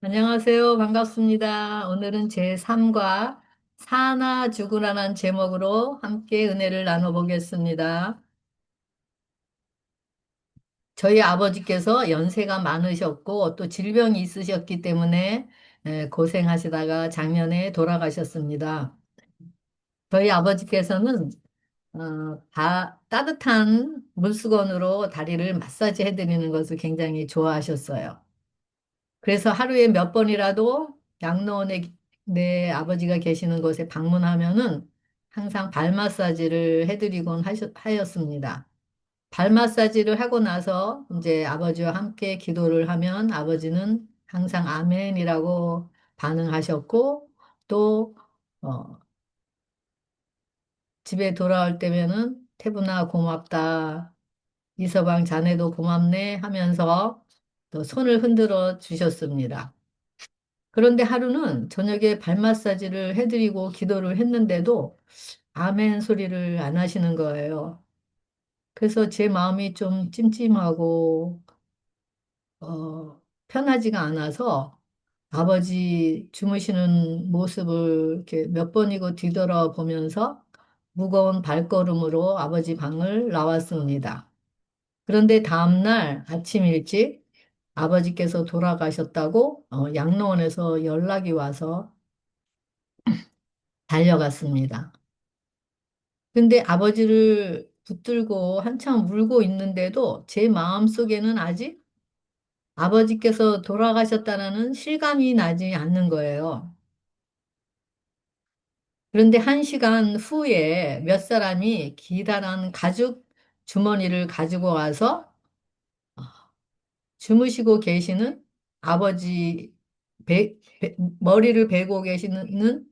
안녕하세요. 반갑습니다. 오늘은 제3과 사나 죽으라는 제목으로 함께 은혜를 나눠보겠습니다. 저희 아버지께서 연세가 많으셨고 또 질병이 있으셨기 때문에 고생하시다가 작년에 돌아가셨습니다. 저희 아버지께서는 따뜻한 물수건으로 다리를 마사지 해드리는 것을 굉장히 좋아하셨어요. 그래서 하루에 몇 번이라도 양로원에 내 아버지가 계시는 곳에 방문하면은 항상 발 마사지를 해드리곤 하였습니다. 발 마사지를 하고 나서 이제 아버지와 함께 기도를 하면 아버지는 항상 아멘이라고 반응하셨고 또 어, 집에 돌아올 때면은 태분아 고맙다. 이서방 자네도 고맙네 하면서 또 손을 흔들어 주셨습니다. 그런데 하루는 저녁에 발 마사지를 해드리고 기도를 했는데도 아멘 소리를 안 하시는 거예요. 그래서 제 마음이 좀 찜찜하고, 편하지가 않아서 아버지 주무시는 모습을 이렇게 몇 번이고 뒤돌아보면서 무거운 발걸음으로 아버지 방을 나왔습니다. 그런데 다음날 아침 일찍 아버지께서 돌아가셨다고 양로원에서 연락이 와서 달려갔습니다. 근데 아버지를 붙들고 한참 울고 있는데도 제 마음속에는 아직 아버지께서 돌아가셨다는 실감이 나지 않는 거예요. 그런데 1시간 후에 몇 사람이 기다란 가죽 주머니를 가지고 와서 주무시고 계시는 아버지 머리를 베고 계시는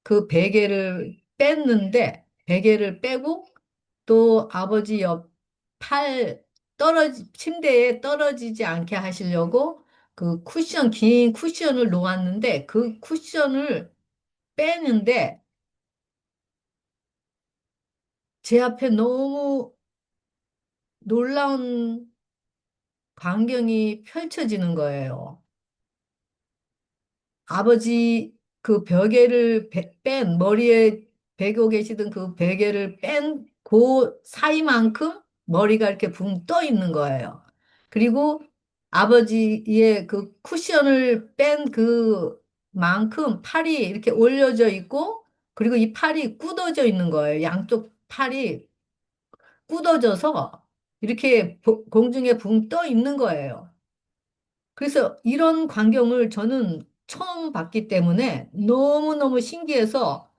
그 베개를 뺐는데 베개를 빼고 또 아버지 옆 침대에 떨어지지 않게 하시려고 그 긴 쿠션을 놓았는데 그 쿠션을 빼는데 제 앞에 너무 놀라운 광경이 펼쳐지는 거예요. 아버지 그 머리에 베고 계시던 그 베개를 뺀 그 사이만큼 머리가 이렇게 붕 떠 있는 거예요. 그리고 아버지의 그 쿠션을 뺀 그만큼 팔이 이렇게 올려져 있고 그리고 이 팔이 굳어져 있는 거예요. 양쪽 팔이 굳어져서 이렇게 공중에 붕 떠 있는 거예요. 그래서 이런 광경을 저는 처음 봤기 때문에 너무너무 신기해서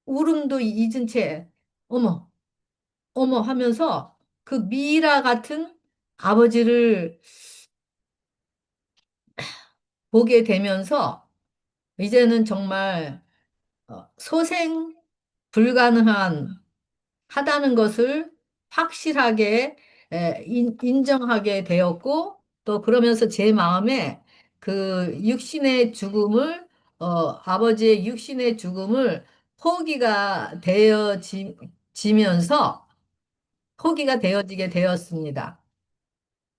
울음도 잊은 채 어머, 어머 하면서 그 미라 같은 아버지를 보게 되면서 이제는 정말 소생 불가능한 하다는 것을 확실하게 인정하게 되었고 또 그러면서 제 마음에 그 육신의 죽음을 아버지의 육신의 죽음을 포기가 되어지면서 포기가 되어지게 되었습니다.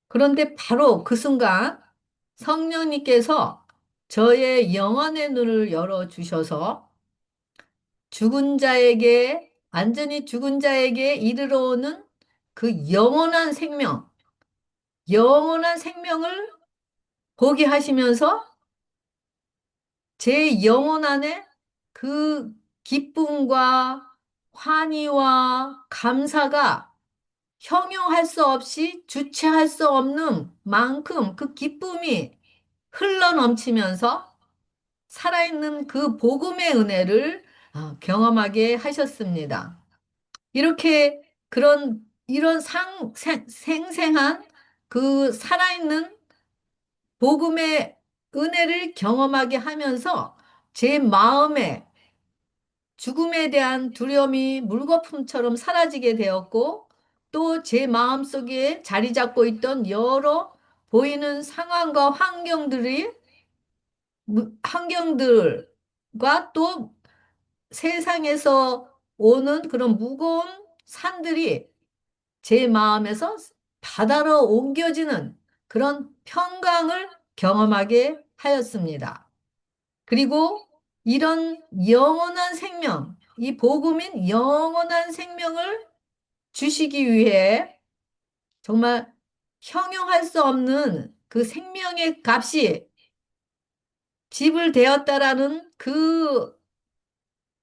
그런데 바로 그 순간 성령님께서 저의 영혼의 눈을 열어주셔서 완전히 죽은 자에게 이르러 오는 그 영원한 생명을 보게 하시면서 제 영혼 안에 그 기쁨과 환희와 감사가 형용할 수 없이 주체할 수 없는 만큼 그 기쁨이 흘러 넘치면서 살아있는 그 복음의 은혜를 경험하게 하셨습니다. 이렇게 이런 생생한 그 살아있는 복음의 은혜를 경험하게 하면서 제 마음에 죽음에 대한 두려움이 물거품처럼 사라지게 되었고 또 제 마음속에 자리 잡고 있던 여러 보이는 상황과 환경들과 또 세상에서 오는 그런 무거운 산들이 제 마음에서 바다로 옮겨지는 그런 평강을 경험하게 하였습니다. 그리고 이런 영원한 생명, 이 복음인 영원한 생명을 주시기 위해 정말 형용할 수 없는 그 생명의 값이 지불되었다라는 그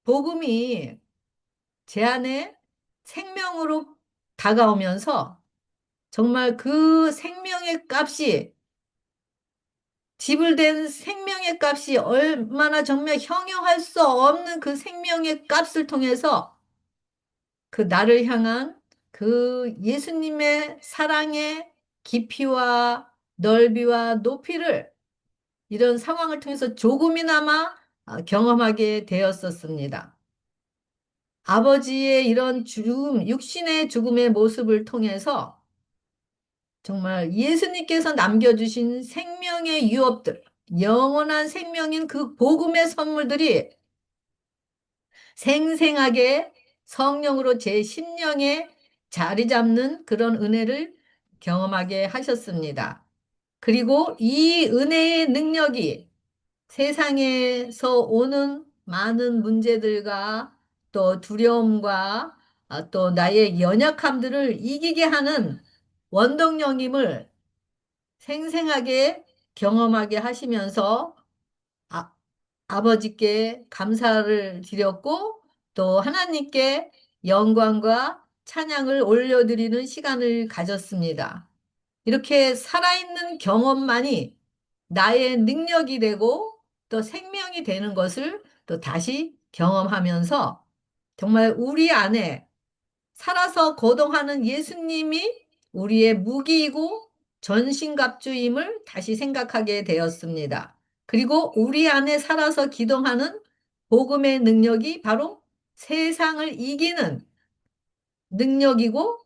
복음이 제 안에 생명으로 다가오면서 정말 그 생명의 값이 지불된 생명의 값이 얼마나 정말 형용할 수 없는 그 생명의 값을 통해서 그 나를 향한 그 예수님의 사랑의 깊이와 넓이와 높이를 이런 상황을 통해서 조금이나마 경험하게 되었었습니다. 아버지의 이런 죽음, 육신의 죽음의 모습을 통해서 정말 예수님께서 남겨주신 생명의 유업들, 영원한 생명인 그 복음의 선물들이 생생하게 성령으로 제 심령에 자리 잡는 그런 은혜를 경험하게 하셨습니다. 그리고 이 은혜의 능력이 세상에서 오는 많은 문제들과 또 두려움과 또 나의 연약함들을 이기게 하는 원동력임을 생생하게 경험하게 하시면서 아, 아버지께 감사를 드렸고 또 하나님께 영광과 찬양을 올려드리는 시간을 가졌습니다. 이렇게 살아있는 경험만이 나의 능력이 되고 또 생명이 되는 것을 또 다시 경험하면서 정말 우리 안에 살아서 거동하는 예수님이 우리의 무기이고 전신갑주임을 다시 생각하게 되었습니다. 그리고 우리 안에 살아서 기동하는 복음의 능력이 바로 세상을 이기는 능력이고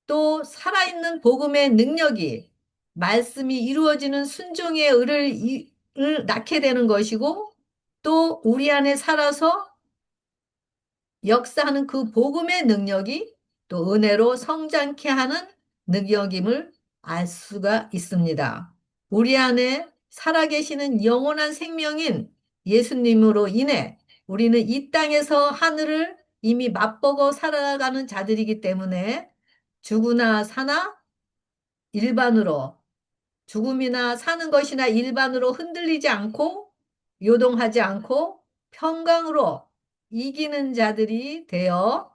또 살아있는 복음의 능력이 말씀이 이루어지는 순종의 을 낳게 되는 것이고 또 우리 안에 살아서 역사하는 그 복음의 능력이 또 은혜로 성장케 하는 능력임을 알 수가 있습니다. 우리 안에 살아계시는 영원한 생명인 예수님으로 인해 우리는 이 땅에서 하늘을 이미 맛보고 살아가는 자들이기 때문에 죽으나 사나 일반으로 죽음이나 사는 것이나 일반으로 흔들리지 않고 요동하지 않고 평강으로 이기는 자들이 되어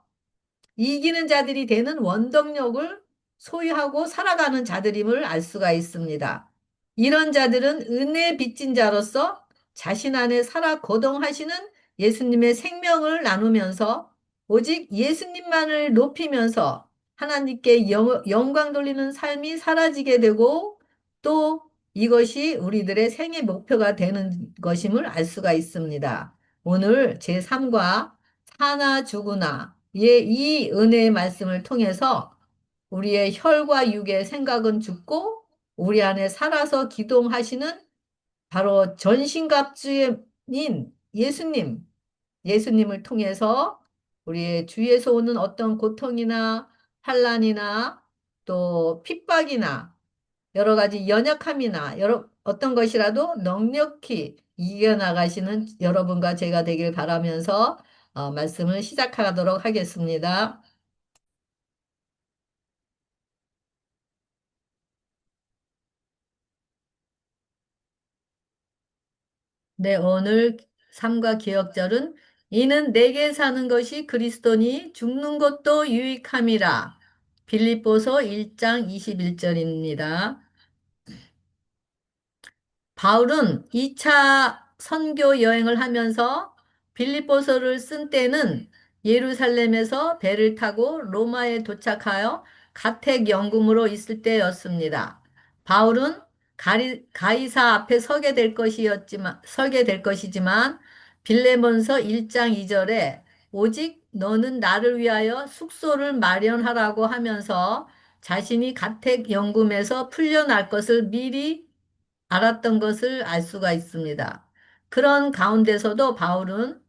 이기는 자들이 되는 원동력을 소유하고 살아가는 자들임을 알 수가 있습니다. 이런 자들은 은혜 빚진 자로서 자신 안에 살아 거동하시는 예수님의 생명을 나누면서 오직 예수님만을 높이면서 하나님께 영광 돌리는 삶이 사라지게 되고 또 이것이 우리들의 생애 목표가 되는 것임을 알 수가 있습니다. 오늘 제3과 사나 죽으나 이 은혜의 말씀을 통해서 우리의 혈과 육의 생각은 죽고 우리 안에 살아서 기동하시는 바로 전신갑주인 예수님을 통해서 우리의 주위에서 오는 어떤 고통이나 환난이나 또 핍박이나 여러 가지 연약함이나 어떤 것이라도 넉넉히 이겨나가시는 여러분과 제가 되길 바라면서 말씀을 시작하도록 하겠습니다. 네, 오늘 삶과 기억절은 이는 내게 사는 것이 그리스도니 죽는 것도 유익함이라. 빌립보서 1장 21절입니다. 바울은 2차 선교 여행을 하면서 빌립보서를 쓴 때는 예루살렘에서 배를 타고 로마에 도착하여 가택 영금으로 있을 때였습니다. 바울은 가이사 앞에 서게 될 것이지만 빌레몬서 1장 2절에 오직 너는 나를 위하여 숙소를 마련하라고 하면서 자신이 가택 영금에서 풀려날 것을 미리 알았던 것을 알 수가 있습니다. 그런 가운데서도 바울은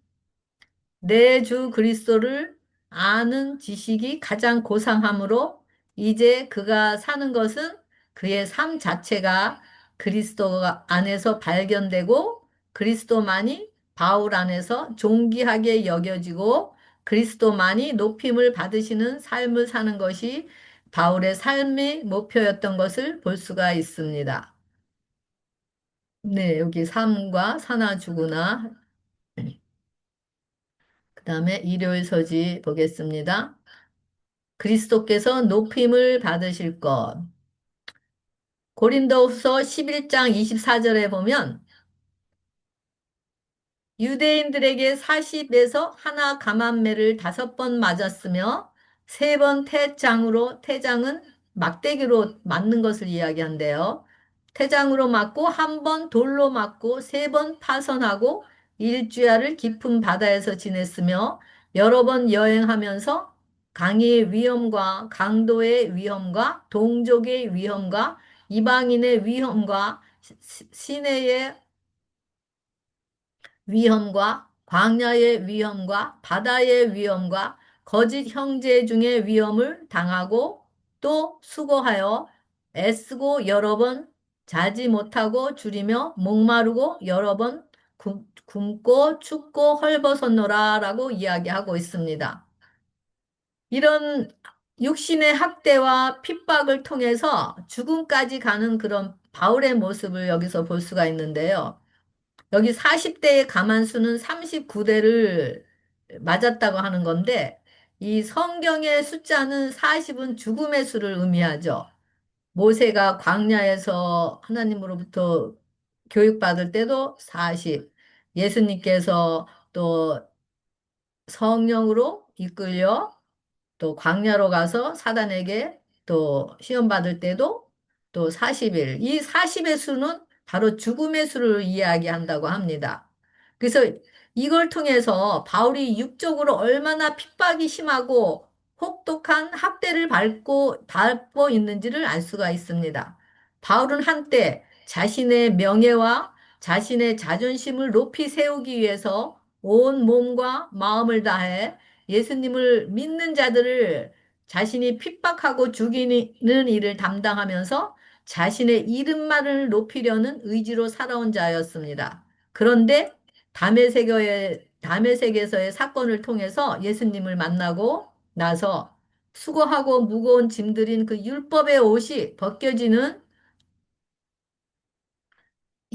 내 주 그리스도를 아는 지식이 가장 고상하므로 이제 그가 사는 것은 그의 삶 자체가 그리스도 안에서 발견되고 그리스도만이 바울 안에서 존귀하게 여겨지고 그리스도만이 높임을 받으시는 삶을 사는 것이 바울의 삶의 목표였던 것을 볼 수가 있습니다. 네, 여기 삶과 사나 죽으나 그다음에 일요일 서지 보겠습니다. 그리스도께서 높임을 받으실 것. 고린도후서 11장 24절에 보면 유대인들에게 40에서 하나 감한매를 5번 맞았으며 3번 태장은 막대기로 맞는 것을 이야기한대요. 태장으로 맞고 1번 돌로 맞고 3번 파선하고 일주야를 깊은 바다에서 지냈으며 여러 번 여행하면서 강의 위험과 강도의 위험과 동족의 위험과 이방인의 위험과 시내의 위험과 광야의 위험과 바다의 위험과 거짓 형제 중의 위험을 당하고 또 수고하여 애쓰고 여러 번 자지 못하고 줄이며 목마르고 여러 번 굶고 춥고 헐벗었노라 라고 이야기하고 있습니다. 이런 육신의 학대와 핍박을 통해서 죽음까지 가는 그런 바울의 모습을 여기서 볼 수가 있는데요. 여기 40대의 가만수는 39대를 맞았다고 하는 건데, 이 성경의 숫자는 40은 죽음의 수를 의미하죠. 모세가 광야에서 하나님으로부터 교육받을 때도 40, 예수님께서 또 성령으로 이끌려 또 광야로 가서 사단에게 또 시험 받을 때도 또 40일. 이 40의 수는 바로 죽음의 수를 이야기한다고 합니다. 그래서 이걸 통해서 바울이 육적으로 얼마나 핍박이 심하고 혹독한 학대를 받고 있는지를 알 수가 있습니다. 바울은 한때 자신의 명예와 자신의 자존심을 높이 세우기 위해서 온 몸과 마음을 다해 예수님을 믿는 자들을 자신이 핍박하고 죽이는 일을 담당하면서 자신의 이름만을 높이려는 의지로 살아온 자였습니다. 그런데 담에색에서의 사건을 통해서 예수님을 만나고 나서 수고하고 무거운 짐들인 그 율법의 옷이 벗겨지는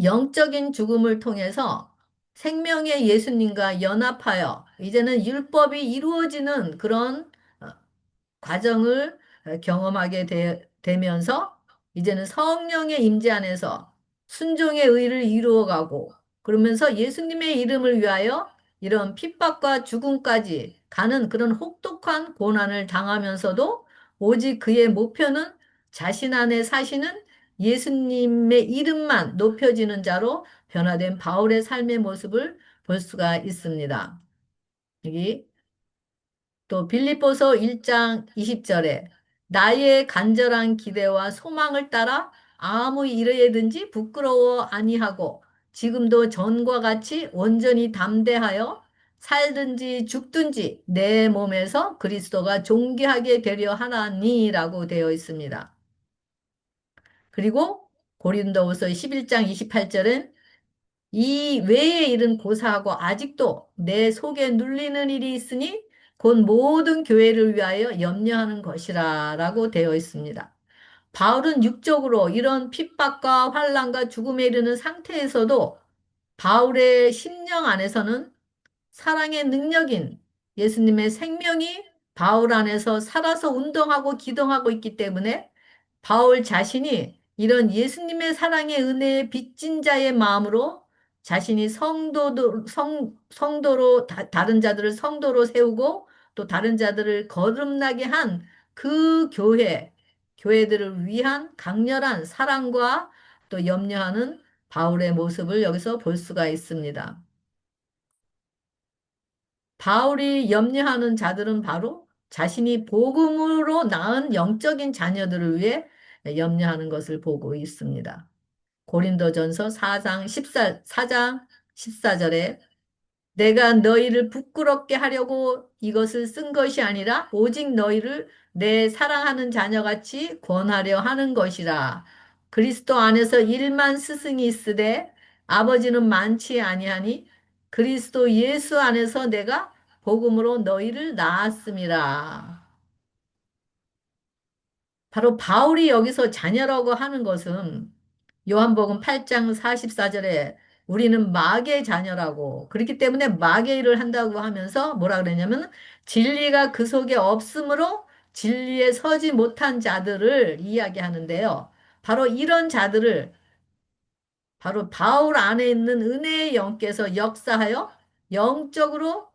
영적인 죽음을 통해서 생명의 예수님과 연합하여 이제는 율법이 이루어지는 그런 과정을 경험하게 되면서 이제는 성령의 임재 안에서 순종의 의를 이루어가고 그러면서 예수님의 이름을 위하여 이런 핍박과 죽음까지 가는 그런 혹독한 고난을 당하면서도 오직 그의 목표는 자신 안에 사시는 예수님의 이름만 높여지는 자로 변화된 바울의 삶의 모습을 볼 수가 있습니다. 여기 또 빌립보서 1장 20절에 나의 간절한 기대와 소망을 따라 아무 일에든지 부끄러워 아니하고 지금도 전과 같이 온전히 담대하여 살든지 죽든지 내 몸에서 그리스도가 존귀하게 되려 하나니라고 되어 있습니다. 그리고 고린도후서 11장 28절은 이 외의 일은 고사하고 아직도 내 속에 눌리는 일이 있으니 곧 모든 교회를 위하여 염려하는 것이라 라고 되어 있습니다. 바울은 육적으로 이런 핍박과 환난과 죽음에 이르는 상태에서도 바울의 심령 안에서는 사랑의 능력인 예수님의 생명이 바울 안에서 살아서 운동하고 기동하고 있기 때문에 바울 자신이 이런 예수님의 사랑의 은혜에 빚진 자의 마음으로 자신이 성도로, 다른 자들을 성도로 세우고 또 다른 자들을 거듭나게 한 그 교회들을 위한 강렬한 사랑과 또 염려하는 바울의 모습을 여기서 볼 수가 있습니다. 바울이 염려하는 자들은 바로 자신이 복음으로 낳은 영적인 자녀들을 위해 염려하는 것을 보고 있습니다. 고린도전서 4장 14절에 내가 너희를 부끄럽게 하려고 이것을 쓴 것이 아니라 오직 너희를 내 사랑하는 자녀같이 권하려 하는 것이라. 그리스도 안에서 일만 스승이 있으되 아버지는 많지 아니하니 그리스도 예수 안에서 내가 복음으로 너희를 낳았음이라. 바로 바울이 여기서 자녀라고 하는 것은 요한복음 8장 44절에 우리는 마귀의 자녀라고 그렇기 때문에 마귀의 일을 한다고 하면서 뭐라 그랬냐면 진리가 그 속에 없으므로 진리에 서지 못한 자들을 이야기하는데요. 바로 이런 자들을 바로 바울 안에 있는 은혜의 영께서 역사하여 영적으로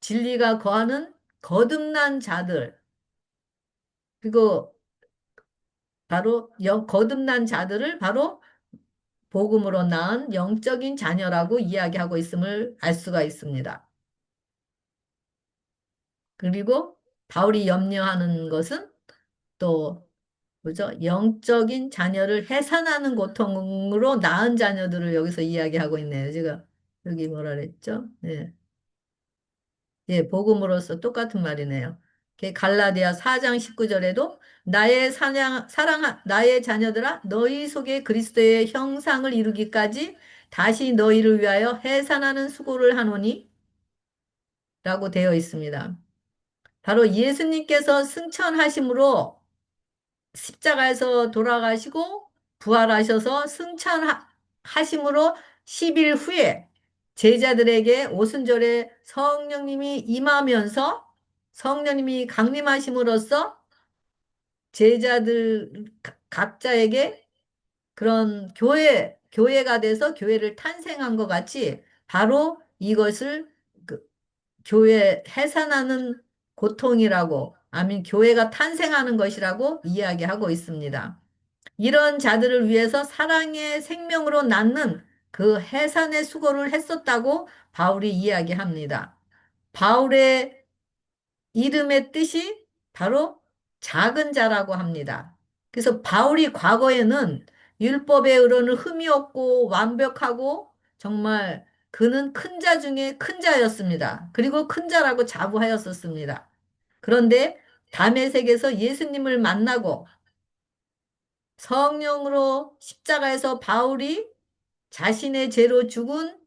진리가 거하는 거듭난 자들 그리고 바로 거듭난 자들을 바로 복음으로 낳은 영적인 자녀라고 이야기하고 있음을 알 수가 있습니다. 그리고 바울이 염려하는 것은 또 뭐죠? 영적인 자녀를 해산하는 고통으로 낳은 자녀들을 여기서 이야기하고 있네요. 지금 여기 뭐라 그랬죠? 네. 예, 복음으로서 똑같은 말이네요. 갈라디아 4장 19절에도 나의 나의 자녀들아 너희 속에 그리스도의 형상을 이루기까지 다시 너희를 위하여 해산하는 수고를 하노니 라고 되어 있습니다. 바로 예수님께서 승천하심으로 십자가에서 돌아가시고 부활하셔서 승천하심으로 10일 후에 제자들에게 오순절에 성령님이 임하면서 성령님이 강림하심으로써 제자들 각자에게 그런 교회가 돼서 교회를 탄생한 것 같이 바로 이것을 그 교회 해산하는 고통이라고, 아니, 교회가 탄생하는 것이라고 이야기하고 있습니다. 이런 자들을 위해서 사랑의 생명으로 낳는 그 해산의 수고를 했었다고 바울이 이야기합니다. 바울의 이름의 뜻이 바로 작은 자라고 합니다. 그래서 바울이 과거에는 율법의 의로는 흠이 없고 완벽하고 정말 그는 큰 자 중에 큰 자였습니다. 그리고 큰 자라고 자부하였었습니다. 그런데 다메섹에서 예수님을 만나고 성령으로 십자가에서 바울이 자신의 죄로 죽은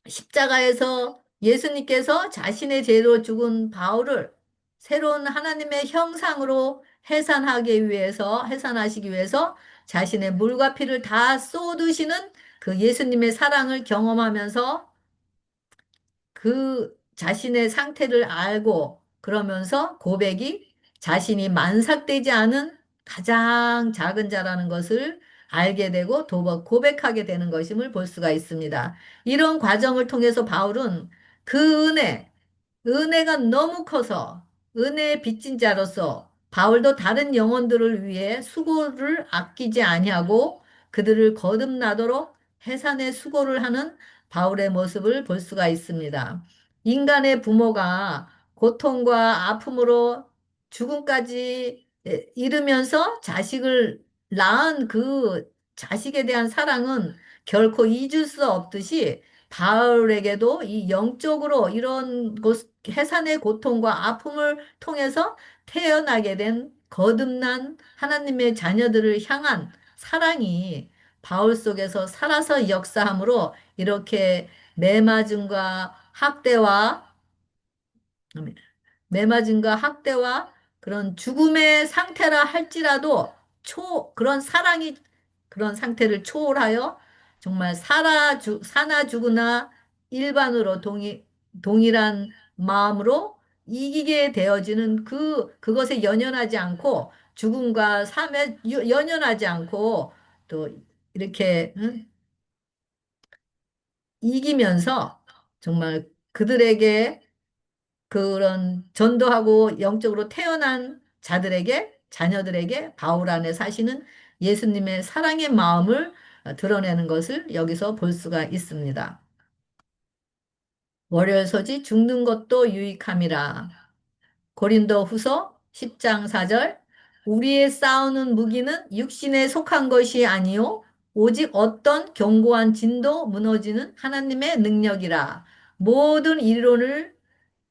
십자가에서 예수님께서 자신의 죄로 죽은 바울을 새로운 하나님의 형상으로 해산하시기 위해서 자신의 물과 피를 다 쏟으시는 그 예수님의 사랑을 경험하면서 그 자신의 상태를 알고 그러면서 고백이 자신이 만삭되지 않은 가장 작은 자라는 것을 알게 되고 고백하게 되는 것임을 볼 수가 있습니다. 이런 과정을 통해서 바울은 그 은혜가 너무 커서 은혜의 빚진 자로서 바울도 다른 영혼들을 위해 수고를 아끼지 아니하고 그들을 거듭나도록 해산의 수고를 하는 바울의 모습을 볼 수가 있습니다. 인간의 부모가 고통과 아픔으로 죽음까지 이르면서 자식을 낳은 그 자식에 대한 사랑은 결코 잊을 수 없듯이 바울에게도 이 영적으로 이런 해산의 고통과 아픔을 통해서 태어나게 된 거듭난 하나님의 자녀들을 향한 사랑이 바울 속에서 살아서 역사함으로 이렇게 매맞음과 학대와 매맞음과 학대와 그런 죽음의 상태라 할지라도 그런 사랑이 그런 상태를 초월하여 정말 사나 죽으나 일반으로 동일한 마음으로 이기게 되어지는 그것에 연연하지 않고 죽음과 삶에 연연하지 않고 또 이렇게 응? 이기면서 정말 그들에게 그런 전도하고 영적으로 태어난 자녀들에게 바울 안에 사시는 예수님의 사랑의 마음을 드러내는 것을 여기서 볼 수가 있습니다. 월요소지 죽는 것도 유익함이라. 고린도 후서 10장 4절 우리의 싸우는 무기는 육신에 속한 것이 아니요 오직 어떤 견고한 진도 무너지는 하나님의 능력이라. 모든 이론을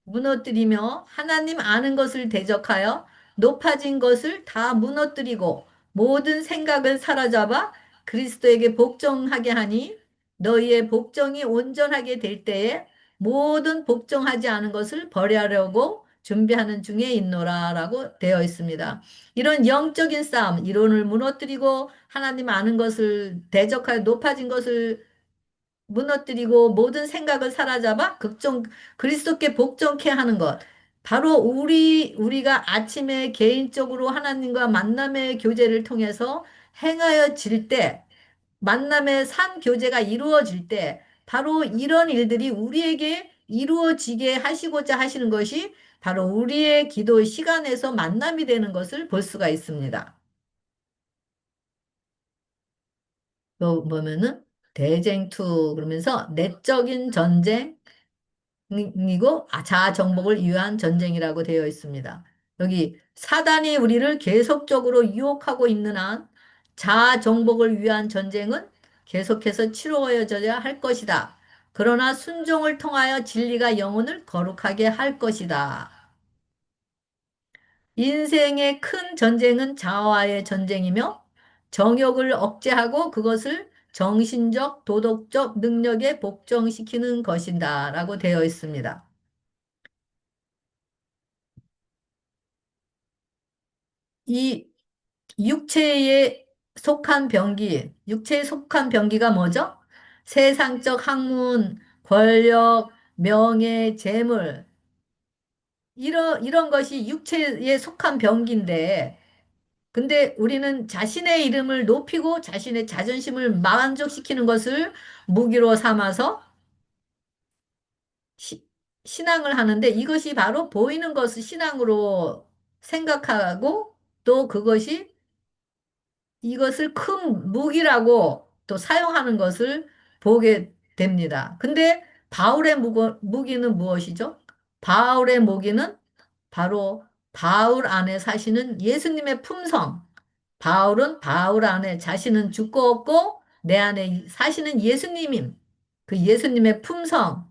무너뜨리며 하나님 아는 것을 대적하여 높아진 것을 다 무너뜨리고 모든 생각을 사로잡아 그리스도에게 복종하게 하니 너희의 복종이 온전하게 될 때에 모든 복종하지 않은 것을 버리려고 준비하는 중에 있노라라고 되어 있습니다. 이런 영적인 싸움, 이론을 무너뜨리고 하나님 아는 것을 대적하여 높아진 것을 무너뜨리고 모든 생각을 사로잡아 그리스도께 복종케 하는 것. 바로 우리가 아침에 개인적으로 하나님과 만남의 교제를 통해서 행하여질 때, 만남의 산 교제가 이루어질 때, 바로 이런 일들이 우리에게 이루어지게 하시고자 하시는 것이 바로 우리의 기도 시간에서 만남이 되는 것을 볼 수가 있습니다. 또 보면은 대쟁투 그러면서 내적인 전쟁, 이고 자아 정복을 위한 전쟁이라고 되어 있습니다. 여기 사단이 우리를 계속적으로 유혹하고 있는 한 자아 정복을 위한 전쟁은 계속해서 치루어져야 할 것이다. 그러나 순종을 통하여 진리가 영혼을 거룩하게 할 것이다. 인생의 큰 전쟁은 자아와의 전쟁이며 정욕을 억제하고 그것을 정신적, 도덕적 능력에 복종시키는 것이다. 라고 되어 있습니다. 이 육체에 속한 병기가 뭐죠? 세상적 학문, 권력, 명예, 재물, 이런 것이 육체에 속한 병기인데, 근데 우리는 자신의 이름을 높이고 자신의 자존심을 만족시키는 것을 무기로 삼아서 시- 신앙을 하는데 이것이 바로 보이는 것을 신앙으로 생각하고 또 그것이 이것을 큰 무기라고 또 사용하는 것을 보게 됩니다. 근데 바울의 무기는 무엇이죠? 바울의 무기는 바로 바울 안에 사시는 예수님의 품성. 바울은 바울 안에 자신은 죽고 없고 내 안에 사시는 예수님임. 그 예수님의 품성.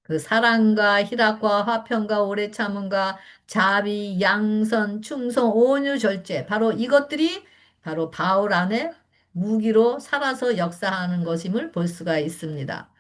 그 사랑과 희락과 화평과 오래 참음과 자비, 양선, 충성, 온유, 절제. 바로 이것들이 바로 바울 안에 무기로 살아서 역사하는 것임을 볼 수가 있습니다.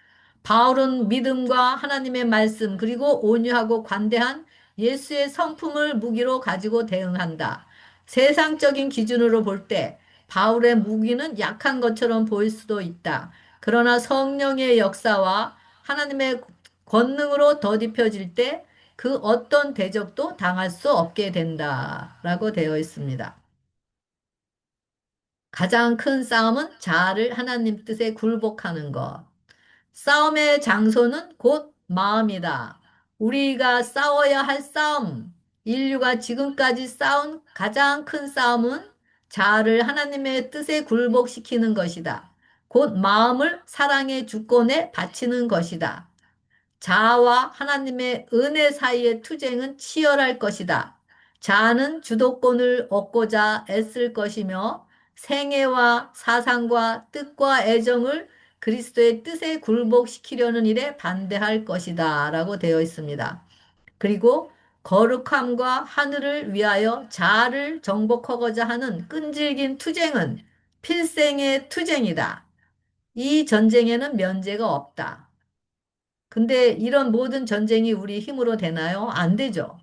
바울은 믿음과 하나님의 말씀 그리고 온유하고 관대한 예수의 성품을 무기로 가지고 대응한다. 세상적인 기준으로 볼 때 바울의 무기는 약한 것처럼 보일 수도 있다. 그러나 성령의 역사와 하나님의 권능으로 더딥혀질 때 그 어떤 대적도 당할 수 없게 된다라고 되어 있습니다. 가장 큰 싸움은 자아를 하나님 뜻에 굴복하는 것. 싸움의 장소는 곧 마음이다. 우리가 싸워야 할 싸움, 인류가 지금까지 싸운 가장 큰 싸움은 자아를 하나님의 뜻에 굴복시키는 것이다. 곧 마음을 사랑의 주권에 바치는 것이다. 자아와 하나님의 은혜 사이의 투쟁은 치열할 것이다. 자아는 주도권을 얻고자 애쓸 것이며 생애와 사상과 뜻과 애정을 그리스도의 뜻에 굴복시키려는 일에 반대할 것이다. 라고 되어 있습니다. 그리고 거룩함과 하늘을 위하여 자아를 정복하고자 하는 끈질긴 투쟁은 필생의 투쟁이다. 이 전쟁에는 면제가 없다. 근데 이런 모든 전쟁이 우리 힘으로 되나요? 안 되죠.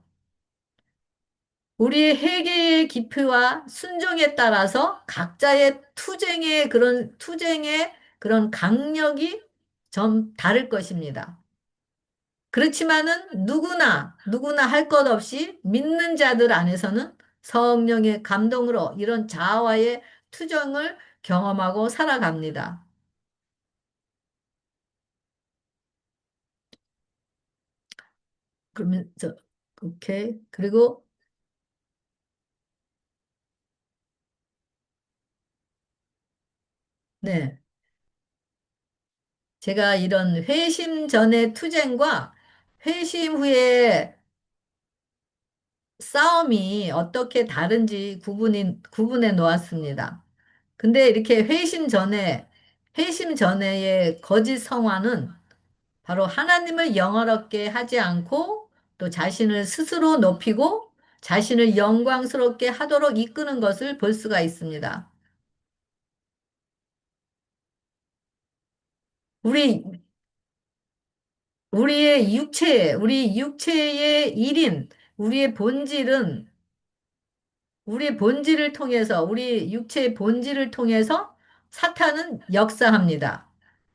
우리의 회개의 깊이와 순종에 따라서 각자의 투쟁의 그런 강력이 좀 다를 것입니다. 그렇지만은 누구나 할 것 없이 믿는 자들 안에서는 성령의 감동으로 이런 자아와의 투쟁을 경험하고 살아갑니다. 그러면 오케이. 그리고 네. 제가 이런 회심 전의 투쟁과 회심 후의 싸움이 어떻게 다른지 구분해 놓았습니다. 근데 이렇게 회심 전에의 거짓 성화는 바로 하나님을 영화롭게 하지 않고 또 자신을 스스로 높이고 자신을 영광스럽게 하도록 이끄는 것을 볼 수가 있습니다. 우리, 우리 육체의 일인, 우리의 본질은, 우리의 본질을 통해서, 우리 육체의 본질을 통해서 사탄은 역사합니다.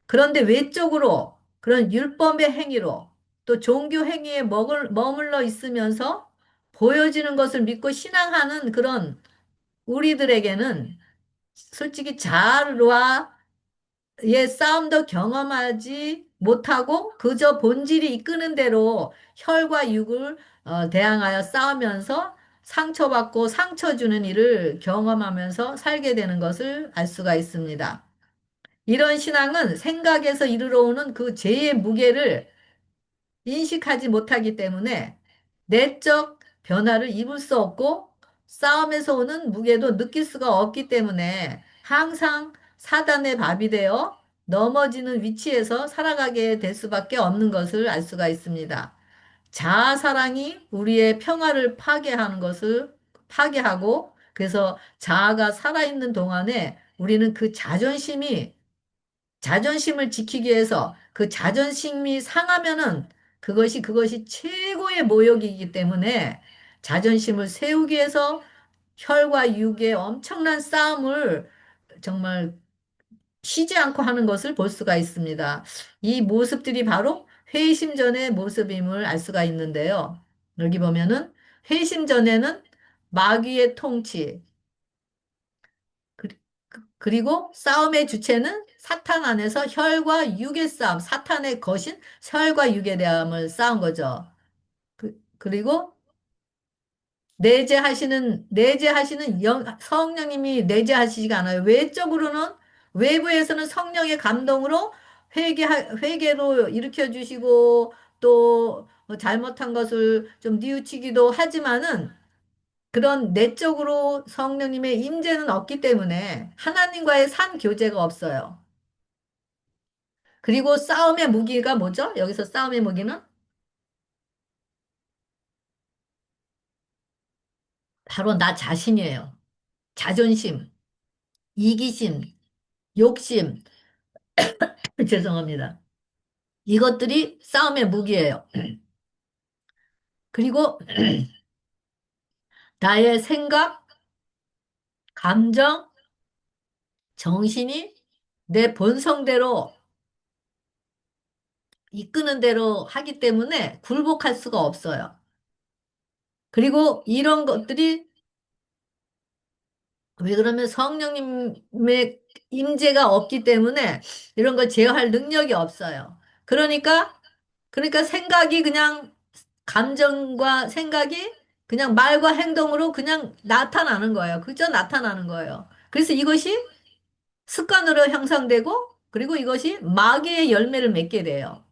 그런데 외적으로 그런 율법의 행위로 또 종교 행위에 머물러 있으면서 보여지는 것을 믿고 신앙하는 그런 우리들에게는 솔직히 자아와 의 싸움도 경험하지 못하고 그저 본질이 이끄는 대로 혈과 육을 대항하여 싸우면서 상처받고 상처 주는 일을 경험하면서 살게 되는 것을 알 수가 있습니다. 이런 신앙은 생각에서 이르러 오는 그 죄의 무게를 인식하지 못하기 때문에 내적 변화를 입을 수 없고 싸움에서 오는 무게도 느낄 수가 없기 때문에 항상 사단의 밥이 되어 넘어지는 위치에서 살아가게 될 수밖에 없는 것을 알 수가 있습니다. 자아 사랑이 우리의 평화를 파괴하는 것을 파괴하고 그래서 자아가 살아있는 동안에 우리는 그 자존심을 지키기 위해서 그 자존심이 상하면은 그것이 최고의 모욕이기 때문에 자존심을 세우기 위해서 혈과 육의 엄청난 싸움을 정말 쉬지 않고 하는 것을 볼 수가 있습니다. 이 모습들이 바로 회심 전의 모습임을 알 수가 있는데요. 여기 보면은 회심 전에는 마귀의 통치, 그리고 싸움의 주체는 사탄 안에서 혈과 육의 싸움, 사탄의 거신 혈과 육에 대함을 싸운 거죠. 그리고 내재하시는 성령님이 내재하시지가 않아요. 외적으로는, 외부에서는 성령의 감동으로 회개로 일으켜 주시고 또 잘못한 것을 좀 뉘우치기도 하지만은 그런 내적으로 성령님의 임재는 없기 때문에 하나님과의 산 교제가 없어요. 그리고 싸움의 무기가 뭐죠? 여기서 싸움의 무기는 바로 나 자신이에요. 자존심, 이기심, 욕심, 죄송합니다. 이것들이 싸움의 무기예요. 그리고 나의 생각, 감정, 정신이 내 본성대로 이끄는 대로 하기 때문에 굴복할 수가 없어요. 그리고 이런 것들이 왜 그러면 성령님의 임재가 없기 때문에 이런 걸 제어할 능력이 없어요. 그러니까 생각이 그냥 감정과 생각이 그냥 말과 행동으로 그냥 나타나는 거예요. 그저 나타나는 거예요. 그래서 이것이 습관으로 형성되고 그리고 이것이 마귀의 열매를 맺게 돼요.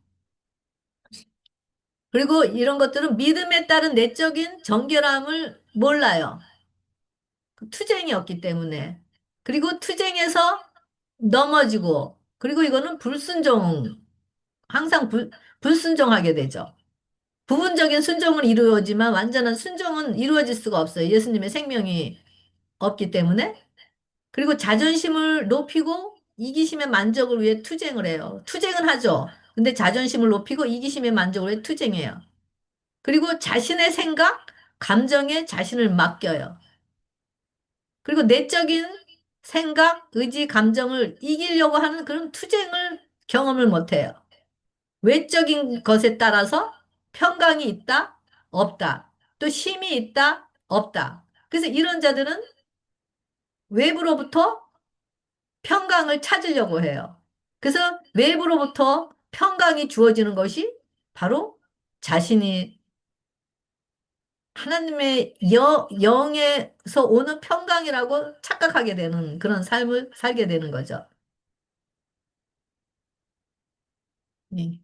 그리고 이런 것들은 믿음에 따른 내적인 정결함을 몰라요. 그 투쟁이 없기 때문에. 그리고 투쟁에서 넘어지고, 그리고 이거는 항상 불순종하게 되죠. 부분적인 순종은 이루어지만 완전한 순종은 이루어질 수가 없어요. 예수님의 생명이 없기 때문에. 그리고 자존심을 높이고 이기심의 만족을 위해 투쟁을 해요. 투쟁은 하죠. 근데 자존심을 높이고 이기심의 만족을 위해 투쟁해요. 그리고 자신의 생각, 감정에 자신을 맡겨요. 그리고 내적인 생각, 의지, 감정을 이기려고 하는 그런 투쟁을 경험을 못해요. 외적인 것에 따라서 평강이 있다, 없다. 또 힘이 있다, 없다. 그래서 이런 자들은 외부로부터 평강을 찾으려고 해요. 그래서 외부로부터 평강이 주어지는 것이 바로 자신이 하나님의 영에서 오는 평강이라고 착각하게 되는 그런 삶을 살게 되는 거죠. 네.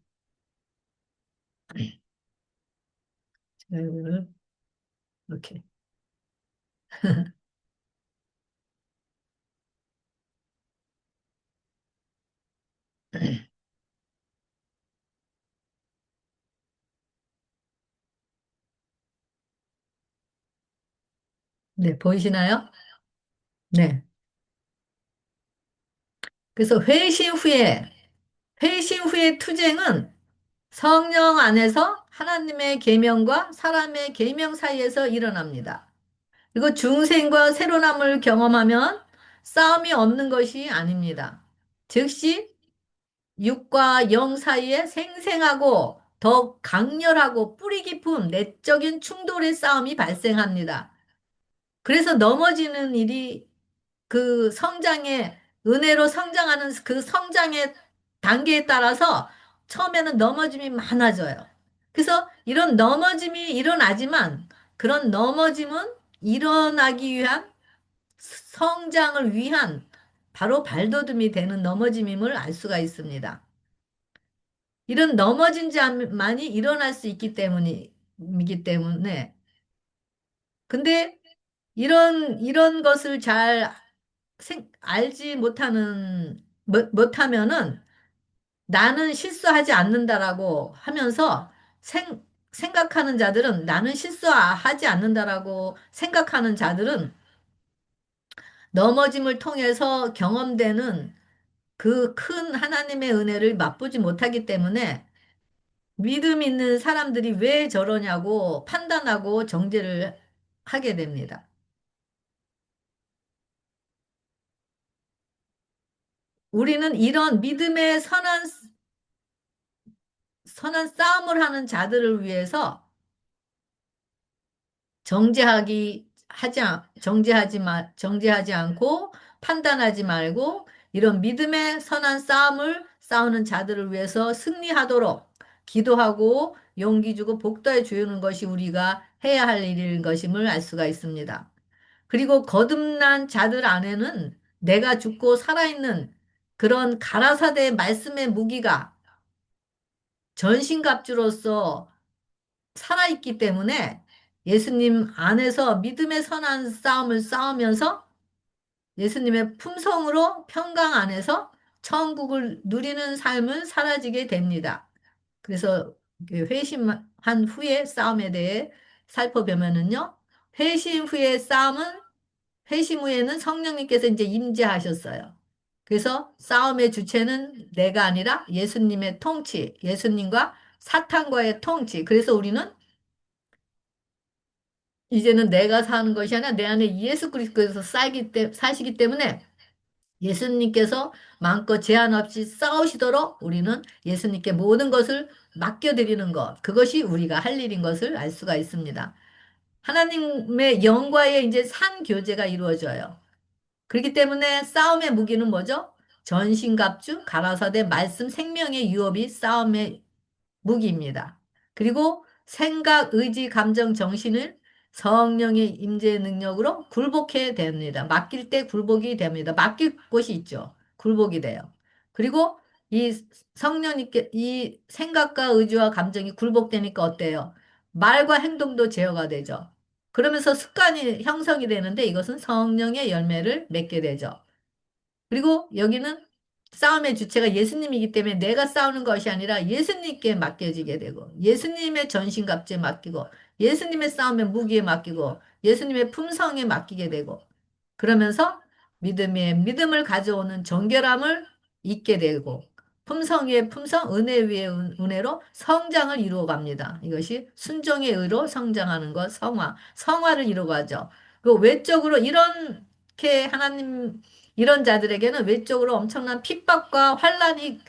이렇게. 네, 보이시나요? 네. 그래서 회심 후에 투쟁은 성령 안에서 하나님의 계명과 사람의 계명 사이에서 일어납니다. 그리고 중생과 새로남을 경험하면 싸움이 없는 것이 아닙니다. 즉시 육과 영 사이에 생생하고 더 강렬하고 뿌리 깊은 내적인 충돌의 싸움이 발생합니다. 그래서 넘어지는 일이 그 성장의 은혜로 성장하는 그 성장의 단계에 따라서 처음에는 넘어짐이 많아져요. 그래서 이런 넘어짐이 일어나지만 그런 넘어짐은 일어나기 위한 성장을 위한 바로 발돋움이 되는 넘어짐임을 알 수가 있습니다. 이런 넘어진 자만이 일어날 수 있기 때문이기 때문에 근데 이런 것을 잘 알지 못하면은 나는 실수하지 않는다라고 하면서 생각하는 자들은 나는 실수하지 않는다라고 생각하는 자들은 넘어짐을 통해서 경험되는 그 큰 하나님의 은혜를 맛보지 못하기 때문에 믿음 있는 사람들이 왜 저러냐고 판단하고 정죄를 하게 됩니다. 우리는 이런 믿음의 선한 싸움을 하는 자들을 위해서 정죄하지 않고 판단하지 말고 이런 믿음의 선한 싸움을 싸우는 자들을 위해서 승리하도록 기도하고 용기 주고 복도해 주는 것이 우리가 해야 할 일인 것임을 알 수가 있습니다. 그리고 거듭난 자들 안에는 내가 죽고 살아있는 그런 가라사대 말씀의 무기가 전신갑주로서 살아있기 때문에 예수님 안에서 믿음의 선한 싸움을 싸우면서 예수님의 품성으로 평강 안에서 천국을 누리는 삶을 살아지게 됩니다. 그래서 회심한 후의 싸움에 대해 살펴보면은요, 회심 후의 싸움은 회심 후에는 성령님께서 이제 임재하셨어요. 그래서 싸움의 주체는 내가 아니라 예수님의 통치, 예수님과 사탄과의 통치. 그래서 우리는 이제는 내가 사는 것이 아니라 내 안에 예수 그리스도에서 사시기 때문에 예수님께서 마음껏 제한 없이 싸우시도록 우리는 예수님께 모든 것을 맡겨드리는 것. 그것이 우리가 할 일인 것을 알 수가 있습니다. 하나님의 영과의 이제 산교제가 이루어져요. 그렇기 때문에 싸움의 무기는 뭐죠? 전신갑주, 가라사대, 말씀, 생명의 유업이 싸움의 무기입니다. 그리고 생각, 의지, 감정, 정신을 성령의 임재 능력으로 굴복해야 됩니다. 맡길 때 굴복이 됩니다. 맡길 곳이 있죠. 굴복이 돼요. 그리고 이 성령님께 이 생각과 의지와 감정이 굴복되니까 어때요? 말과 행동도 제어가 되죠. 그러면서 습관이 형성이 되는데 이것은 성령의 열매를 맺게 되죠. 그리고 여기는 싸움의 주체가 예수님이기 때문에 내가 싸우는 것이 아니라 예수님께 맡겨지게 되고 예수님의 전신갑주에 맡기고 예수님의 싸움의 무기에 맡기고 예수님의 품성에 맡기게 되고 그러면서 믿음을 가져오는 정결함을 잊게 되고 품성 위에 품성, 은혜 위에 은혜로 성장을 이루어 갑니다. 이것이 순종의 의로 성장하는 것, 성화를 이루어가죠. 그 외적으로 이렇게 이런 자들에게는 외적으로 엄청난 핍박과 환란이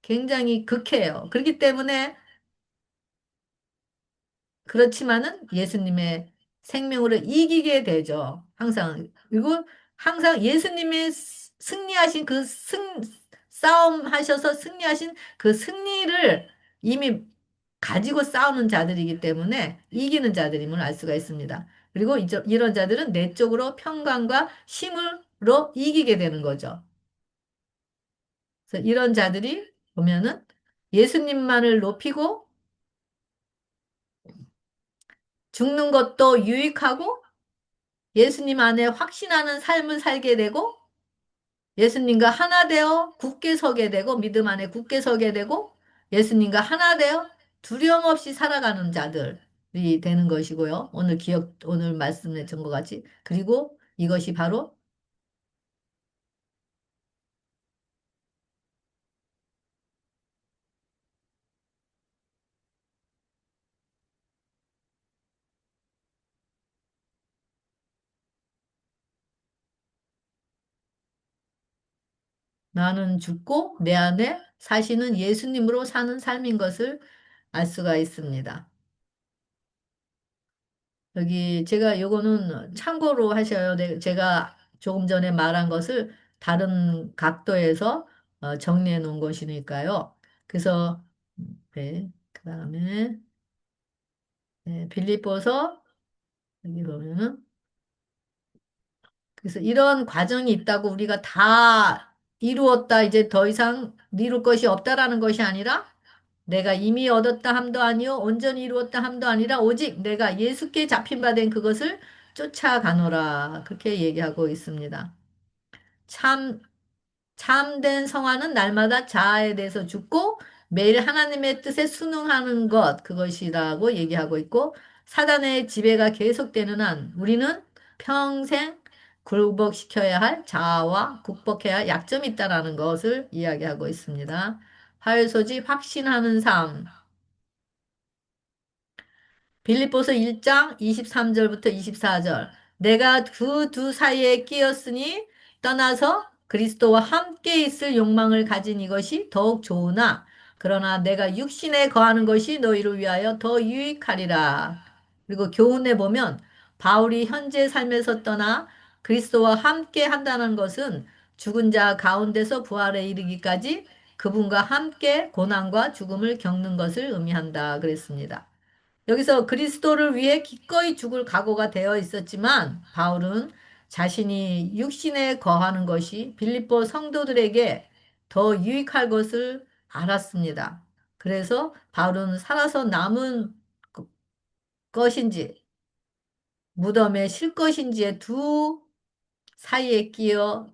굉장히 극해요. 그렇기 때문에 그렇지만은 예수님의 생명으로 이기게 되죠. 항상. 그리고 항상 예수님의 승리하신 싸움 하셔서 승리하신 그 승리를 이미 가지고 싸우는 자들이기 때문에 이기는 자들임을 알 수가 있습니다. 그리고 이런 자들은 내적으로 평강과 힘으로 이기게 되는 거죠. 그래서 이런 자들이 보면은 예수님만을 높이고 죽는 것도 유익하고 예수님 안에 확신하는 삶을 살게 되고 예수님과 하나 되어 굳게 서게 되고 믿음 안에 굳게 서게 되고 예수님과 하나 되어 두려움 없이 살아가는 자들. 되는 것이고요. 오늘 말씀해 준 것 같이. 그리고 이것이 바로 나는 죽고 내 안에 사시는 예수님으로 사는 삶인 것을 알 수가 있습니다. 여기 제가 요거는 참고로 하셔요. 제가 조금 전에 말한 것을 다른 각도에서 정리해 놓은 것이니까요. 그래서 네, 그다음에 네, 빌립보서 여기 보면은 그래서 이런 과정이 있다고 우리가 다 이루었다 이제 더 이상 이룰 것이 없다라는 것이 아니라 내가 이미 얻었다 함도 아니요 온전히 이루었다 함도 아니라 오직 내가 예수께 잡힌 바 된 그것을 쫓아가노라 그렇게 얘기하고 있습니다. 참 참된 성화는 날마다 자아에 대해서 죽고 매일 하나님의 뜻에 순응하는 것, 그것이라고 얘기하고 있고, 사단의 지배가 계속되는 한 우리는 평생 굴복시켜야 할 자아와 극복해야 할 약점이 있다라는 것을 이야기하고 있습니다. 화요소지 확신하는 삶. 빌립보서 1장 23절부터 24절. 내가 그 두 사이에 끼었으니 떠나서 그리스도와 함께 있을 욕망을 가진 이것이 더욱 좋으나 그러나 내가 육신에 거하는 것이 너희를 위하여 더 유익하리라. 그리고 교훈에 보면 바울이 현재 삶에서 떠나 그리스도와 함께 한다는 것은 죽은 자 가운데서 부활에 이르기까지 그분과 함께 고난과 죽음을 겪는 것을 의미한다 그랬습니다. 여기서 그리스도를 위해 기꺼이 죽을 각오가 되어 있었지만 바울은 자신이 육신에 거하는 것이 빌립보 성도들에게 더 유익할 것을 알았습니다. 그래서 바울은 살아서 남은 것인지 무덤에 쉴 것인지의 두 사이에 끼어서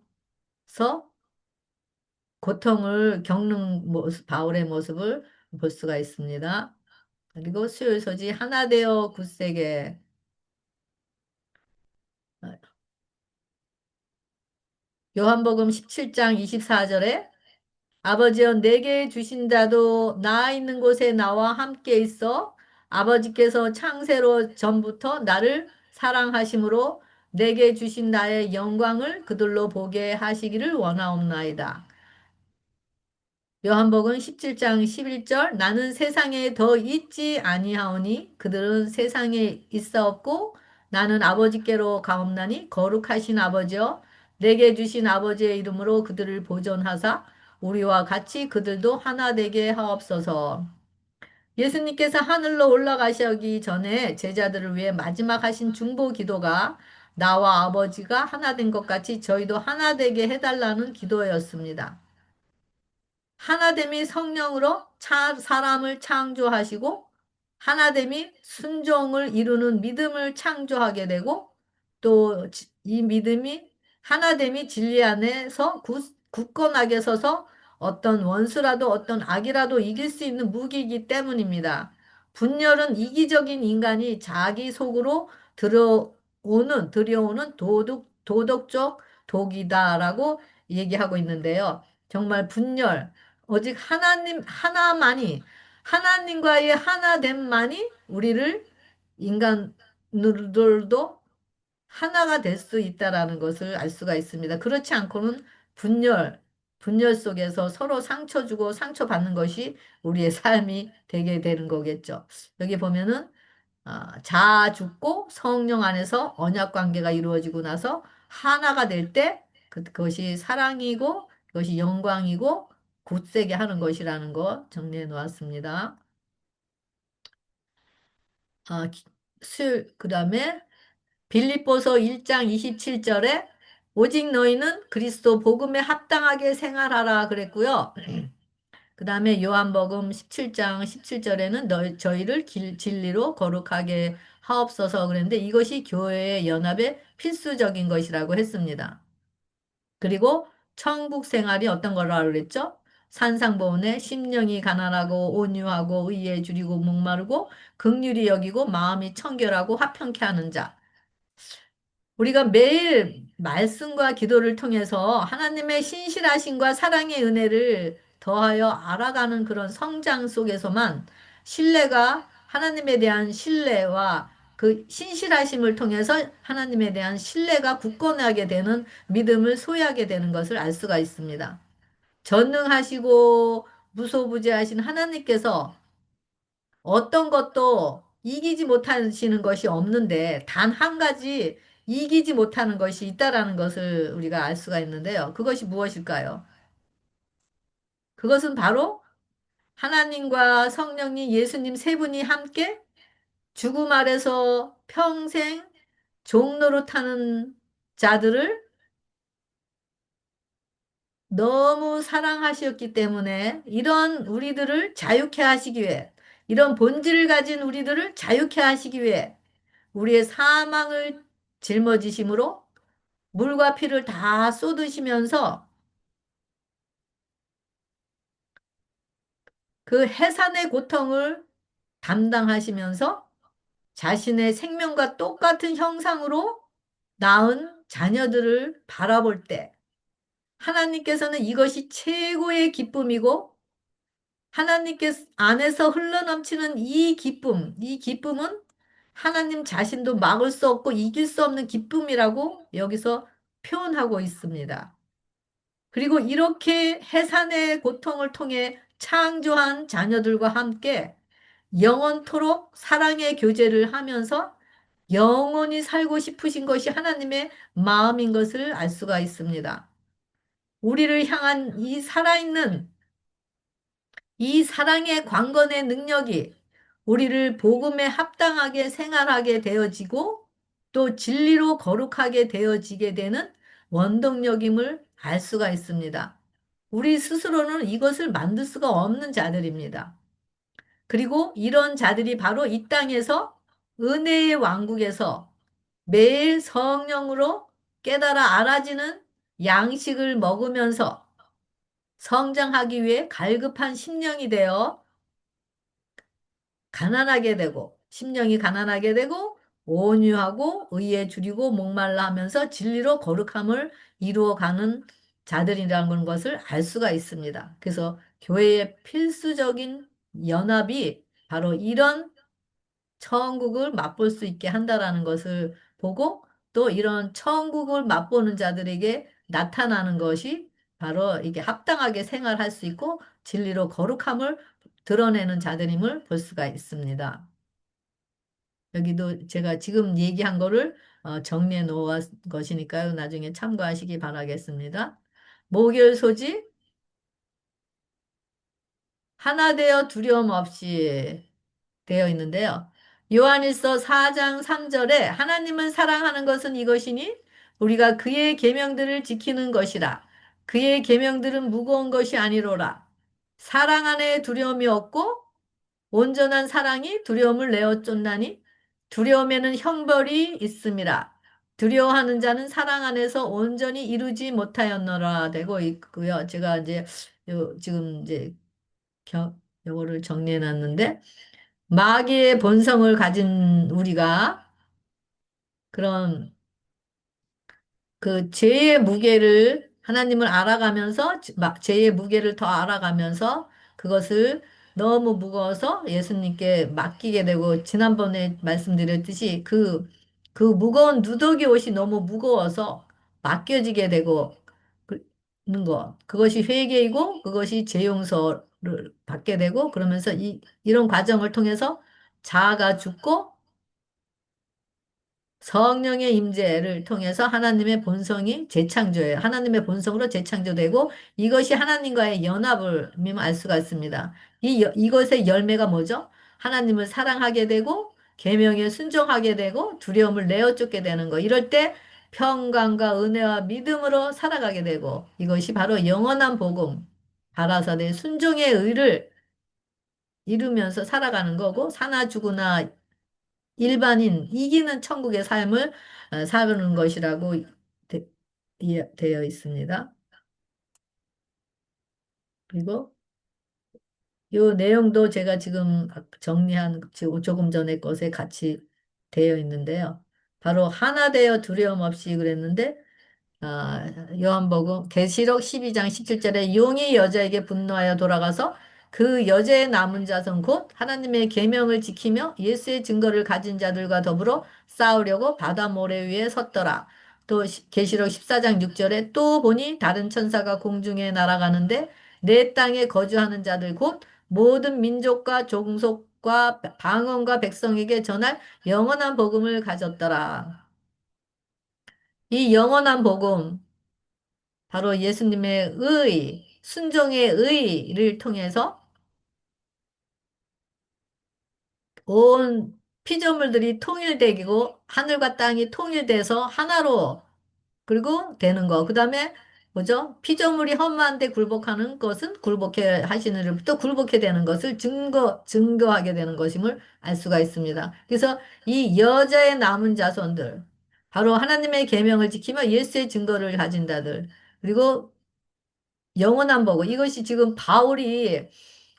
고통을 겪는 모습, 바울의 모습을 볼 수가 있습니다. 그리고 수요일 서지 하나 되어 굳세게 요한복음 17장 24절에 아버지여 내게 주신 자도 나 있는 곳에 나와 함께 있어 아버지께서 창세로 전부터 나를 사랑하심으로 내게 주신 나의 영광을 그들로 보게 하시기를 원하옵나이다. 요한복음 17장 11절 나는 세상에 더 있지 아니하오니 그들은 세상에 있사옵고 나는 아버지께로 가옵나니 거룩하신 아버지여 내게 주신 아버지의 이름으로 그들을 보존하사 우리와 같이 그들도 하나 되게 하옵소서. 예수님께서 하늘로 올라가시기 전에 제자들을 위해 마지막 하신 중보 기도가 나와 아버지가 하나 된 것 같이 저희도 하나 되게 해달라는 기도였습니다. 하나됨이 성령으로 사람을 창조하시고 하나됨이 순종을 이루는 믿음을 창조하게 되고 또 이 믿음이 하나됨이 진리 안에서 굳건하게 서서 어떤 원수라도 어떤 악이라도 이길 수 있는 무기이기 때문입니다. 분열은 이기적인 인간이 자기 속으로 들여오는 도덕적 독이다라고 얘기하고 있는데요. 정말 분열, 오직 하나님과의 하나됨만이 우리를 인간들도 하나가 될 수 있다라는 것을 알 수가 있습니다. 그렇지 않고는 분열 속에서 서로 상처 주고 상처받는 것이 우리의 삶이 되게 되는 거겠죠. 여기 보면은 자아 죽고 성령 안에서 언약 관계가 이루어지고 나서 하나가 될 때 그것이 사랑이고 그것이 영광이고 굳세게 하는 것이라는 거 정리해 놓았습니다. 그다음에 빌립보서 1장 27절에 오직 너희는 그리스도 복음에 합당하게 생활하라 그랬고요. 그 다음에 요한복음 17장 17절에는 저희를 진리로 거룩하게 하옵소서 그랬는데 이것이 교회의 연합의 필수적인 것이라고 했습니다. 그리고 천국 생활이 어떤 거라고 그랬죠? 산상보훈에 심령이 가난하고 온유하고 의에 줄이고 목마르고 긍휼히 여기고 마음이 청결하고 화평케 하는 자. 우리가 매일 말씀과 기도를 통해서 하나님의 신실하심과 사랑의 은혜를 더하여 알아가는 그런 성장 속에서만 신뢰가 하나님에 대한 신뢰와 그 신실하심을 통해서 하나님에 대한 신뢰가 굳건하게 되는 믿음을 소유하게 되는 것을 알 수가 있습니다. 전능하시고 무소부재하신 하나님께서 어떤 것도 이기지 못하시는 것이 없는데 단 한 가지 이기지 못하는 것이 있다라는 것을 우리가 알 수가 있는데요. 그것이 무엇일까요? 그것은 바로 하나님과 성령님, 예수님 세 분이 함께 죽음 아래서 평생 종노릇하는 자들을 너무 사랑하셨기 때문에 이런 우리들을 자유케 하시기 위해 이런 본질을 가진 우리들을 자유케 하시기 위해 우리의 사망을 짊어지심으로 물과 피를 다 쏟으시면서 그 해산의 고통을 담당하시면서 자신의 생명과 똑같은 형상으로 낳은 자녀들을 바라볼 때 하나님께서는 이것이 최고의 기쁨이고 하나님께 안에서 흘러넘치는 이 기쁨은 하나님 자신도 막을 수 없고 이길 수 없는 기쁨이라고 여기서 표현하고 있습니다. 그리고 이렇게 해산의 고통을 통해 창조한 자녀들과 함께 영원토록 사랑의 교제를 하면서 영원히 살고 싶으신 것이 하나님의 마음인 것을 알 수가 있습니다. 우리를 향한 이 살아있는 이 사랑의 광건의 능력이 우리를 복음에 합당하게 생활하게 되어지고 또 진리로 거룩하게 되어지게 되는 원동력임을 알 수가 있습니다. 우리 스스로는 이것을 만들 수가 없는 자들입니다. 그리고 이런 자들이 바로 이 땅에서 은혜의 왕국에서 매일 성령으로 깨달아 알아지는 양식을 먹으면서 성장하기 위해 갈급한 심령이 되어 가난하게 되고 심령이 가난하게 되고 온유하고 의에 줄이고 목말라 하면서 진리로 거룩함을 이루어가는 자들이라는 것을 알 수가 있습니다. 그래서 교회의 필수적인 연합이 바로 이런 천국을 맛볼 수 있게 한다라는 것을 보고 또 이런 천국을 맛보는 자들에게 나타나는 것이 바로 이게 합당하게 생활할 수 있고 진리로 거룩함을 드러내는 자들임을 볼 수가 있습니다. 여기도 제가 지금 얘기한 거를 정리해 놓은 것이니까요. 나중에 참고하시기 바라겠습니다. 목열 소지 하나 되어 두려움 없이 되어 있는데요. 요한일서 4장 3절에 하나님을 사랑하는 것은 이것이니 우리가 그의 계명들을 지키는 것이라. 그의 계명들은 무거운 것이 아니로라. 사랑 안에 두려움이 없고 온전한 사랑이 두려움을 내어 쫓나니 두려움에는 형벌이 있음이라. 두려워하는 자는 사랑 안에서 온전히 이루지 못하였노라 되고 있고요. 제가 이제 지금 이제 요거를 정리해 놨는데 마귀의 본성을 가진 우리가 그런 그 죄의 무게를 하나님을 알아가면서 막 죄의 무게를 더 알아가면서 그것을 너무 무거워서 예수님께 맡기게 되고 지난번에 말씀드렸듯이 그 무거운 누더기 옷이 너무 무거워서 맡겨지게 되고 그는 거 그것이 회개이고 그것이 죄 용서를 받게 되고 그러면서 이런 과정을 통해서 자아가 죽고 성령의 임재를 통해서 하나님의 본성이 재창조해요. 하나님의 본성으로 재창조되고 이것이 하나님과의 연합을 알 수가 있습니다. 이것의 열매가 뭐죠? 하나님을 사랑하게 되고 계명에 순종하게 되고 두려움을 내어 쫓게 되는 거. 이럴 때 평강과 은혜와 믿음으로 살아가게 되고 이것이 바로 영원한 복음, 가라사대 순종의 의를 이루면서 살아가는 거고 사나 죽으나 일반인 이기는 천국의 삶을 사는 것이라고 되어 있습니다. 그리고 요 내용도 제가 지금 정리한 지금 조금 전에 것에 같이 되어 있는데요. 바로 하나 되어 두려움 없이 그랬는데 요한복음 계시록 12장 17절에 용이 여자에게 분노하여 돌아가서 그 여자의 남은 자손 곧 하나님의 계명을 지키며 예수의 증거를 가진 자들과 더불어 싸우려고 바다 모래 위에 섰더라. 또 계시록 14장 6절에 또 보니 다른 천사가 공중에 날아가는데 내 땅에 거주하는 자들 곧 모든 민족과 종속과 방언과 백성에게 전할 영원한 복음을 가졌더라. 이 영원한 복음 바로 예수님의 순종의 의를 통해서 온 피조물들이 통일되고 하늘과 땅이 통일돼서 하나로 그리고 되는 거. 그 다음에 뭐죠? 피조물이 험한데 굴복하는 것은 굴복해 하시는 일부터 굴복해 되는 것을 증거하게 되는 것임을 알 수가 있습니다. 그래서 이 여자의 남은 자손들, 바로 하나님의 계명을 지키며 예수의 증거를 가진 자들, 그리고 영원한 복음. 이것이 지금 바울이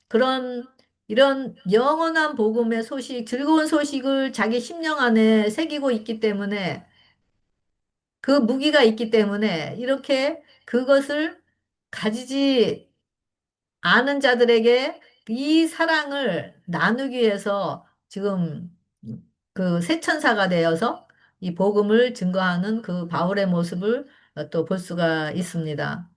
그런 이런 영원한 복음의 소식, 즐거운 소식을 자기 심령 안에 새기고 있기 때문에 그 무기가 있기 때문에 이렇게 그것을 가지지 않은 자들에게 이 사랑을 나누기 위해서 지금 그 새천사가 되어서 이 복음을 증거하는 그 바울의 모습을 또 볼 수가 있습니다.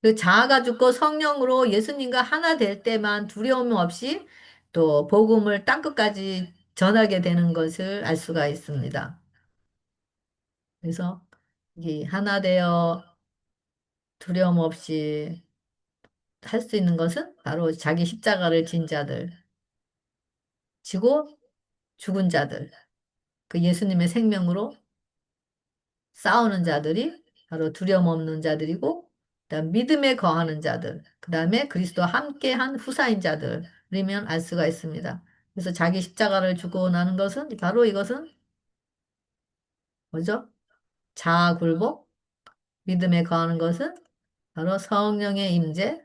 그 자아가 죽고 성령으로 예수님과 하나 될 때만 두려움 없이 또 복음을 땅끝까지 전하게 되는 것을 알 수가 있습니다. 그래서 이 하나 되어 두려움 없이 할 수 있는 것은 바로 자기 십자가를 진 자들, 지고 죽은 자들, 그 예수님의 생명으로 싸우는 자들이 바로 두려움 없는 자들이고, 그다음 믿음에 거하는 자들, 그다음에 그리스도와 함께한 후사인 자들이면 알 수가 있습니다. 그래서 자기 십자가를 주고 나는 것은 바로 이것은 뭐죠? 자아 굴복, 믿음에 거하는 것은 바로 성령의 임재,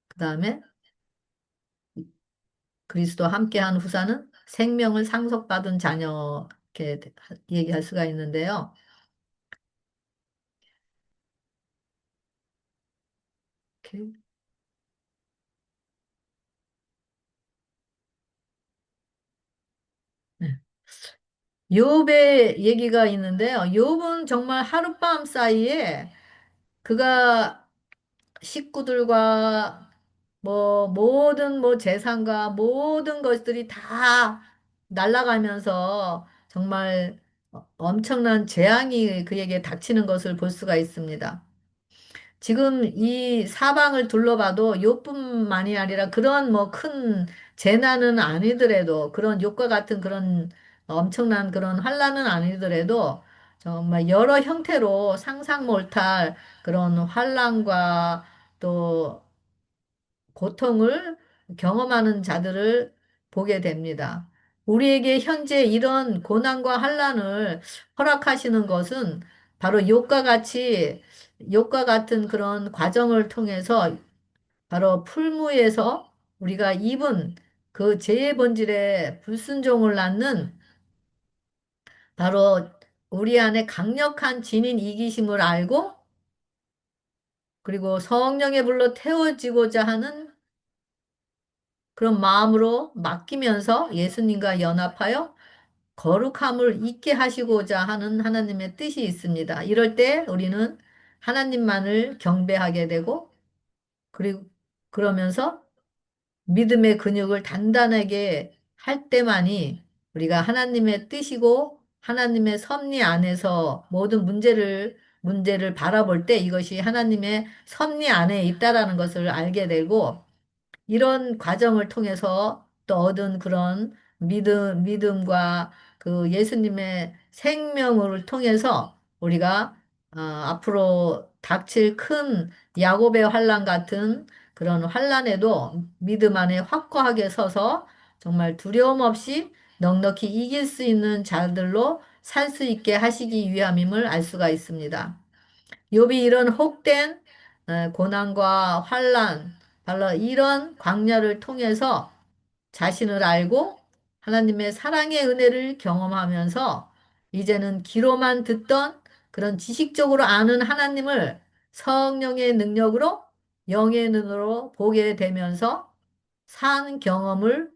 그다음에 그리스도와 함께한 후사는 생명을 상속받은 자녀 이렇게 얘기할 수가 있는데요. 이렇게. 네. 욥의 얘기가 있는데요. 욥은 정말 하룻밤 사이에 그가 식구들과 뭐 모든 뭐 재산과 모든 것들이 다 날아가면서 정말 엄청난 재앙이 그에게 닥치는 것을 볼 수가 있습니다. 지금 이 사방을 둘러봐도 욥뿐만이 아니라 그런 뭐 큰 재난은 아니더라도 그런 욥과 같은 그런 엄청난 그런 환난은 아니더라도 정말 여러 형태로 상상 못할 그런 환난과 또 고통을 경험하는 자들을 보게 됩니다. 우리에게 현재 이런 고난과 환난을 허락하시는 것은 바로 욕과 같은 그런 과정을 통해서 바로 풀무에서 우리가 입은 그 죄의 본질의 불순종을 낳는 바로 우리 안에 강력한 진인 이기심을 알고 그리고 성령의 불로 태워지고자 하는 그런 마음으로 맡기면서 예수님과 연합하여 거룩함을 잊게 하시고자 하는 하나님의 뜻이 있습니다. 이럴 때 우리는 하나님만을 경배하게 되고, 그리고 그러면서 믿음의 근육을 단단하게 할 때만이 우리가 하나님의 뜻이고 하나님의 섭리 안에서 모든 문제를 바라볼 때 이것이 하나님의 섭리 안에 있다라는 것을 알게 되고, 이런 과정을 통해서 또 얻은 그런 믿음과 그 예수님의 생명을 통해서 우리가 앞으로 닥칠 큰 야곱의 환란 같은 그런 환란에도 믿음 안에 확고하게 서서 정말 두려움 없이 넉넉히 이길 수 있는 자들로 살 수 있게 하시기 위함임을 알 수가 있습니다. 욥이 이런 혹된 고난과 환란, 바로 이런 광야를 통해서 자신을 알고 하나님의 사랑의 은혜를 경험하면서 이제는 귀로만 듣던 그런 지식적으로 아는 하나님을 성령의 능력으로 영의 눈으로 보게 되면서 산 경험을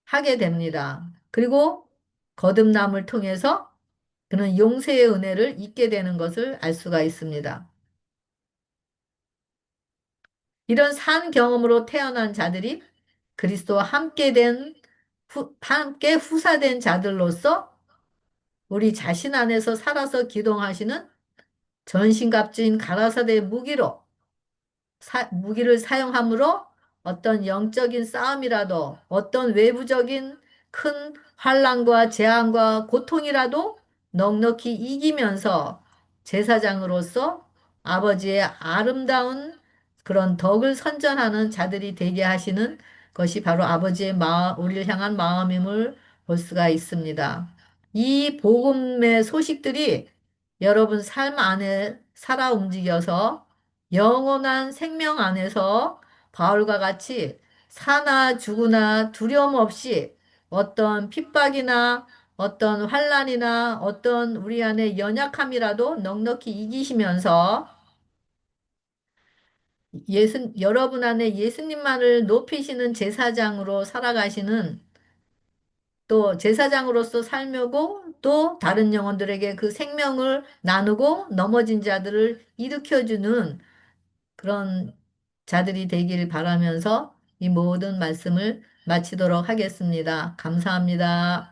하게 됩니다. 그리고 거듭남을 통해서 그는 용서의 은혜를 잊게 되는 것을 알 수가 있습니다. 이런 산 경험으로 태어난 자들이 그리스도와 함께 후사된 자들로서 우리 자신 안에서 살아서 기동하시는 전신갑주인 가라사대 무기로 무기를 사용함으로 어떤 영적인 싸움이라도 어떤 외부적인 큰 환란과 재앙과 고통이라도 넉넉히 이기면서 제사장으로서 아버지의 아름다운 그런 덕을 선전하는 자들이 되게 하시는 것이 바로 아버지의 우리를 향한 마음임을 볼 수가 있습니다. 이 복음의 소식들이 여러분 삶 안에 살아 움직여서 영원한 생명 안에서 바울과 같이 사나 죽으나 두려움 없이 어떤 핍박이나 어떤 환란이나 어떤 우리 안에 연약함이라도 넉넉히 이기시면서 여러분 안에 예수님만을 높이시는 제사장으로 살아가시는 또 제사장으로서 살며고 또 다른 영혼들에게 그 생명을 나누고 넘어진 자들을 일으켜주는 그런 자들이 되길 바라면서 이 모든 말씀을 마치도록 하겠습니다. 감사합니다.